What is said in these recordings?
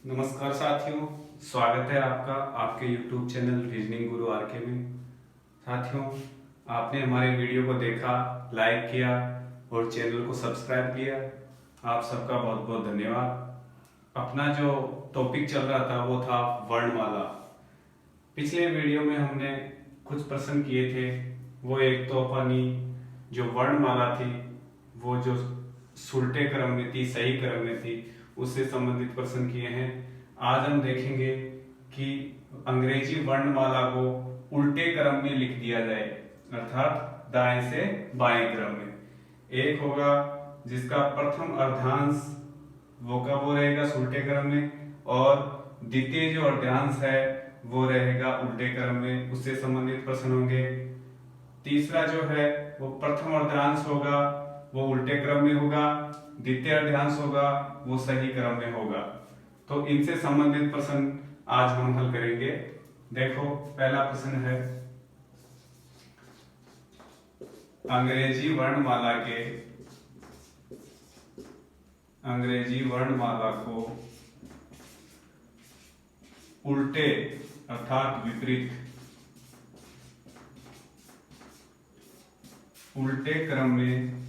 नमस्कार साथियों, स्वागत है आपका आपके YouTube चैनल रीजनिंग गुरु आरके में। साथियों, आपने हमारे वीडियो को देखा, लाइक किया और चैनल को सब्सक्राइब किया। आप सबका बहुत बहुत धन्यवाद। अपना जो टॉपिक चल रहा था वो था वर्णमाला। पिछले वीडियो में हमने कुछ प्रश्न किए थे। वो एक तो अपनी जो वर्णमाला थी वो जो सुलटे क्रम में थी, सही क्रम में थी, उससे संबंधित प्रश्न किए हैं। आज हम देखेंगे कि अंग्रेजी वर्णमाला को उल्टे क्रम में लिख दिया जाए, अर्थात दाएं से बाएं क्रम में। एक होगा जिसका प्रथम अर्धांश वो रहेगा उल्टे क्रम में, और द्वितीय जो अर्धांश है वो रहेगा उल्टे क्रम में, उससे संबंधित प्रश्न होंगे। तीसरा जो है वो प्रथम अर्धांश होगा वो उल्टे क्रम में होगा, द्वितीय अर्धांश होगा वो सही क्रम में होगा। तो इनसे संबंधित प्रश्न आज हम हल करेंगे। देखो, पहला प्रश्न है अंग्रेजी वर्णमाला को उल्टे अर्थात विपरीत उल्टे क्रम में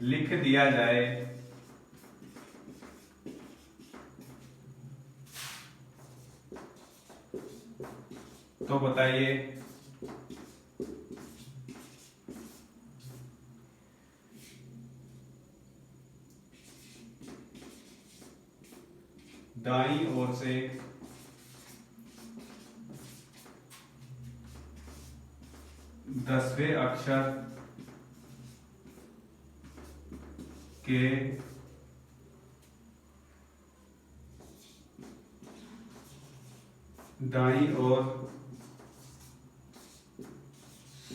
लिख दिया जाए तो बताइए दाईं ओर से दसवें अक्षर के दाईं ओर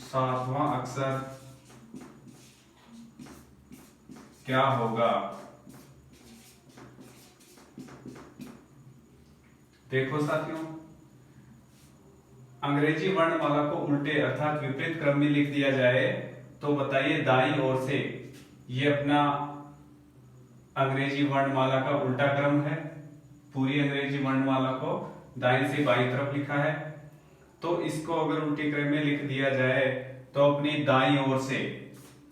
सातवां अक्षर क्या होगा। देखो साथियों, अंग्रेजी वर्णमाला को उल्टे अर्थात विपरीत क्रम में लिख दिया जाए तो बताइए दाईं ओर से, ये अपना अंग्रेजी वर्णमाला का उल्टा क्रम है। पूरी अंग्रेजी वर्णमाला को दाईं से बाईं तरफ लिखा है, तो इसको अगर उल्टे क्रम में लिख दिया जाए तो अपनी दाईं ओर से,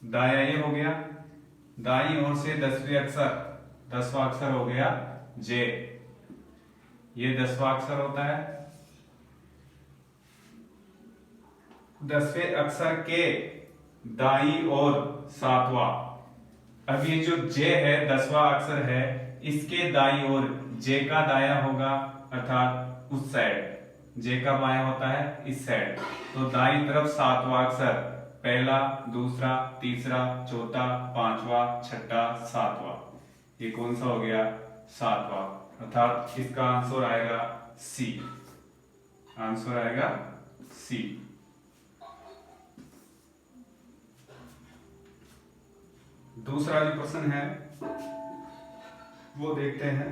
दाया ये हो गया, दाईं ओर से दसवां अक्षर हो गया जे, ये 10वां अक्षर होता है। 10वें अक्षर के दाईं ओर 7वां, अब ये जो जे है 10वां अक्षर है, इसके दाईं ओर जे का दाया होगा अर्थात उस साइड, जे का बायां होता है इस साइड। तो दाईं तरफ 7वां अक्षर, पहला, दूसरा, तीसरा, चौथा, पांचवा, छठा, 7वां, ये कौन सा हो गया? 7वां, अर्थात इसका आंसर आएगा सी। आंसर आएगा सी। दूसरा जो प्रश्न है वो देखते हैं।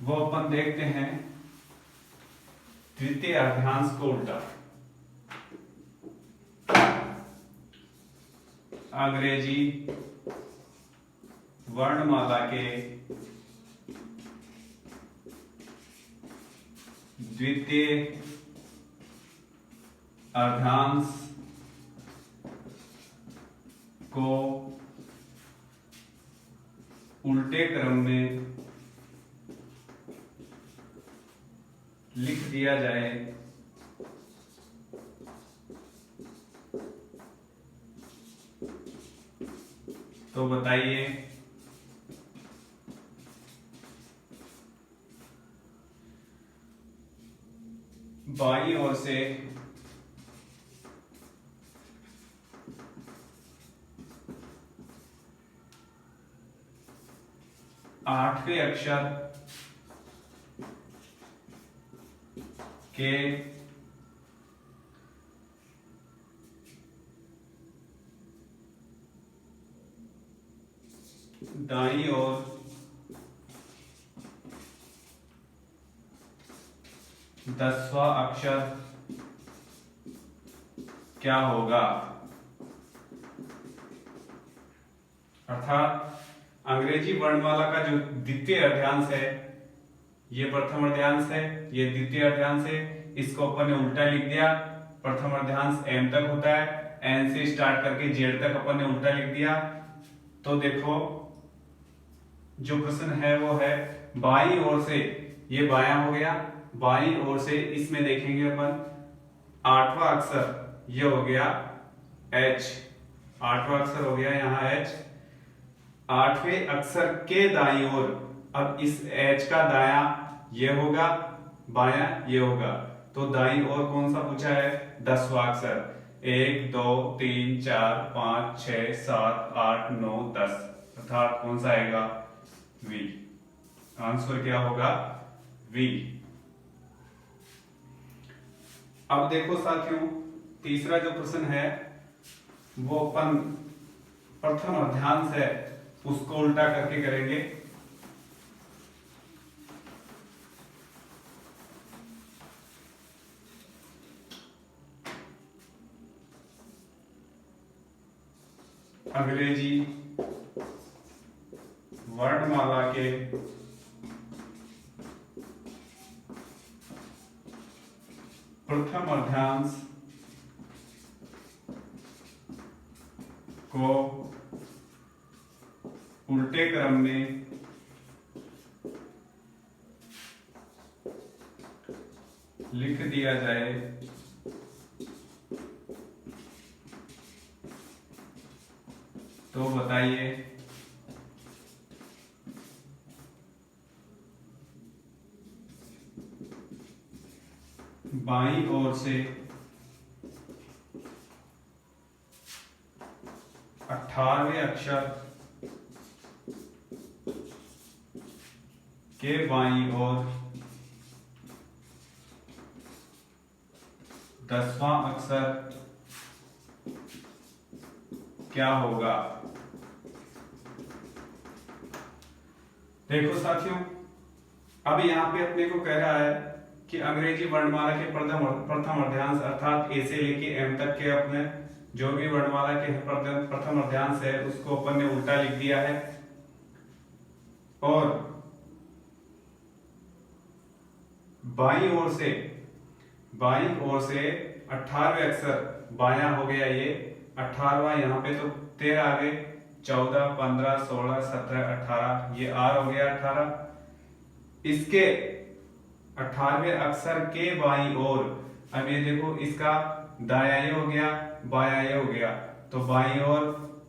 वो अपन देखते हैं द्वितीय अर्धांश को उल्टा। अंग्रेजी वर्णमाला के द्वितीय अर्धांश को उल्टे क्रम में लिख दिया जाए तो बताइए बाईं ओर से आठवें अक्षर के दाईं ओर 10वां अक्षर क्या होगा। अर्थात अंग्रेजी वर्णमाला का जो द्वितीय अर्धांश है, ये प्रथम अर्धांश है, ये द्वितीय अर्धांश है, इसको अपन ने उल्टा लिख दिया। प्रथम अर्धांश एम तक होता है, एन से स्टार्ट करके जेड तक अपन ने उल्टा लिख दिया। तो देखो जो प्रश्न है वो है बाईं ओर से, ये बायां हो गया, बाईं ओर से इसमें देखेंगे अपन आठवां अक्षर, ये हो गया एच, आठवां अक्षर हो गया यहाँ एच। आठवें अक्षर के दाईं ओर, अब इस एच का दायां ये होगा, बायां ये होगा, तो दाईं ओर कौन सा पूछा है, 10वां अक्षर, 1 2 3 4 5 6 7 8 9 10, अर्थात कौन सा आएगा, वी। आंसर क्या होगा, वी। अब देखो साथियों, तीसरा जो प्रश्न है वो अपन प्रथम अर्धांश है उसको उल्टा करके करेंगे। अंग्रेजी वर्णमाला के प्रथम अर्धांश को उल्टे क्रम में लिख दिया जाए तो बताइए बाईं ओर से 18वें अक्षर के बाईं ओर 10वां अक्षर क्या होगा। देखो साथियों, अब यहाँ पे अपने को कह रहा है कि अंग्रेजी वर्णमाला के प्रथम अर्धांश अर्थात ए से लेके एम तक के अपने जो भी वर्णमाला के प्रथम अर्धांश है उसको अपन ने उल्टा लिख दिया है, और बाईं ओर से 18वें अक्षर बायां हो गया, ये 18वां, यहाँ पे तो 13 आ गए, 14 15 16 17 18, ये आर हो गया 18। इसके 18वें अक्षर के बाईं ओर, अब ये देखो इसका दायां ये हो गया, बायां ये हो गया, तो बाईं ओर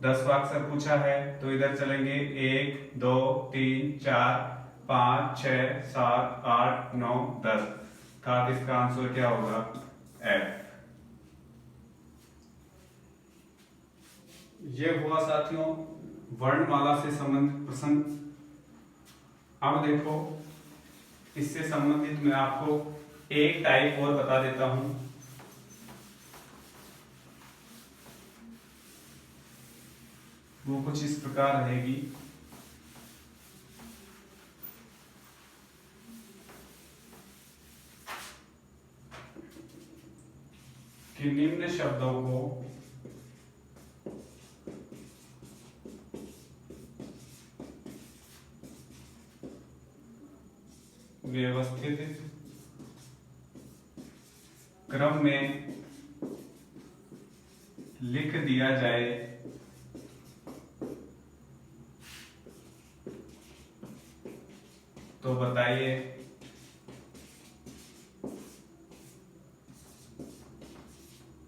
10वां अक्षर पूछा है, तो इधर चलेंगे 1 2 3 4 5 6 7 8 9 10, था इसका आंसर क्या होगा, एफ। ये हुआ साथियों वर्णमाला से संबंधित प्रश्न। अब देखो इससे संबंधित मैं आपको एक टाइप और बता देता हूं। वो कुछ इस प्रकार रहेगी कि निम्न शब्दों को व्यवस्थित क्रम में लिख दिया जाए तो बताइए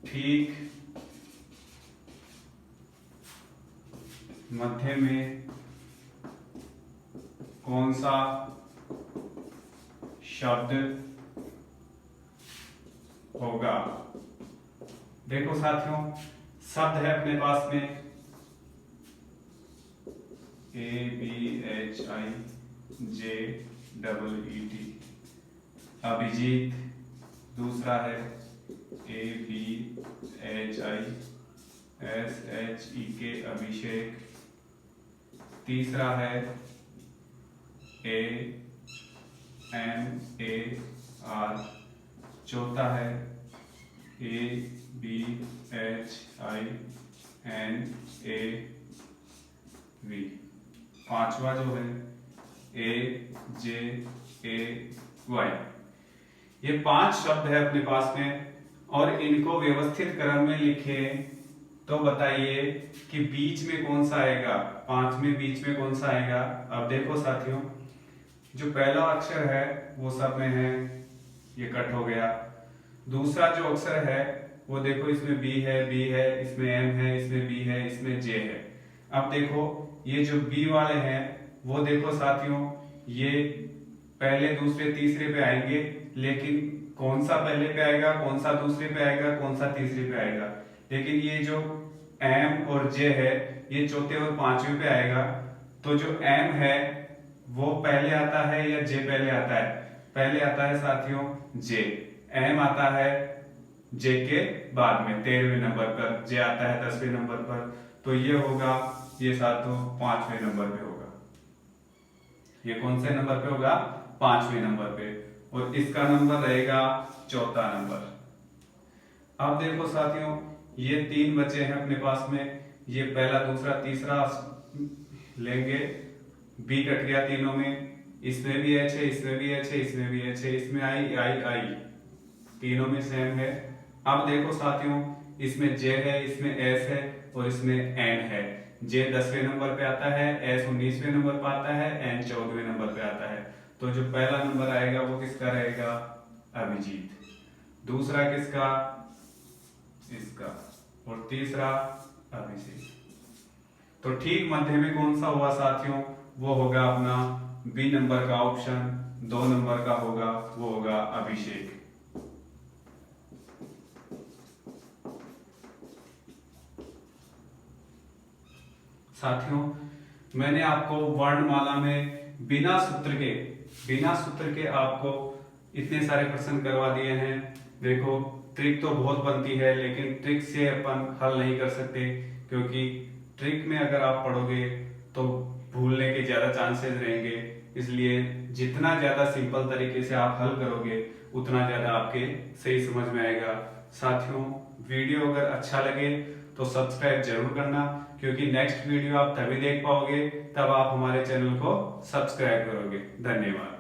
ठीक मध्य में कौन सा शब्द होगा। देखो साथियों, शब्द है अपने पास में ABHIJEET, अभिजीत। दूसरा है ABHISHEK, अभिषेक। तीसरा है AMAR। चौथा है ABBAD, BHINAV। पांचवा जो है AJAY। ये 5 शब्द है अपने पास में और इनको व्यवस्थित क्रम में लिखे तो बताइए कि बीच में कौन सा आएगा, 5 में बीच में कौन सा आएगा। अब देखो साथियों, जो पहला अक्षर है वो सब में है, ये कट हो गया। दूसरा जो अक्षर है वो देखो, इसमें B है, इसमें M है, इसमें B है, इसमें J है। अब देखो ये जो B वाले हैं वो देखो साथियों, ये पहले दूसरे तीसरे पे आएंगे, लेकिन कौन सा पहले पे आएगा, कौन सा दूसरे पे आएगा, कौन सा तीसरे पे आएगा। लेकिन ये जो M और J है ये चौथे और पांचवें पे आएगा। तो जो M है वो पहले आता है या J पहले आता है? पहले आता है साथियों J। M आता है J के बाद में 13वें नंबर पर, J आता है 10वें नंबर पर। तो ये होगा, ये साथियों 5वें नंबर पे होगा। ये कौन से नंबर पे होगा? 5वें नंबर पे। और इसका नंबर रहेगा चौथा नंबर। अब देखो साथियों, ये 3 बचे हैं अपने पास में, ये पहला दूसरा तीसरा लेंगे। B कट गया तीनों में, इसमें भी H है, इसमें भी H है, इसमें भी H है, इसमें I तीनों में सेम है। अब देखो साथियों, इसमें J है, इसमें S है और इसमें N है। J 10वें नंबर पे आता है, S 19वें नंबर पे आता है, N 14वें नंबर पे आता है। तो जो पहला नंबर आएगा वो किसका रहेगा? अभिजीत। दूसरा किसका? इसका। और तीसरा अभिषेक। तो ठीक मध्य में कौन सा हुआ साथियों? वो होगा अपना B नंबर का ऑप्शन, 2 नंबर का होगा, वो होगा अभिषेक। साथियों, मैंने आपको वर्णमाला में बिना सूत्र के आपको इतने सारे प्रश्न करवा दिए हैं। देखो, ट्रिक तो बहुत बनती है, लेकिन ट्रिक से अपन हल नहीं कर सकते, क्योंकि ट्रिक में अगर आप पढ़ोगे तो भूलने के ज्यादा चांसेस रहेंगे। इसलिए जितना ज्यादा सिंपल तरीके से आप हल करोगे उतना ज्यादा आपके सही समझ में आएगा। साथियों, वीडियो अगर अच्छा लगे तो सब्सक्राइब जरूर करना, क्योंकि नेक्स्ट वीडियो आप तभी देख पाओगे तब आप हमारे चैनल को सब्सक्राइब करोगे। धन्यवाद।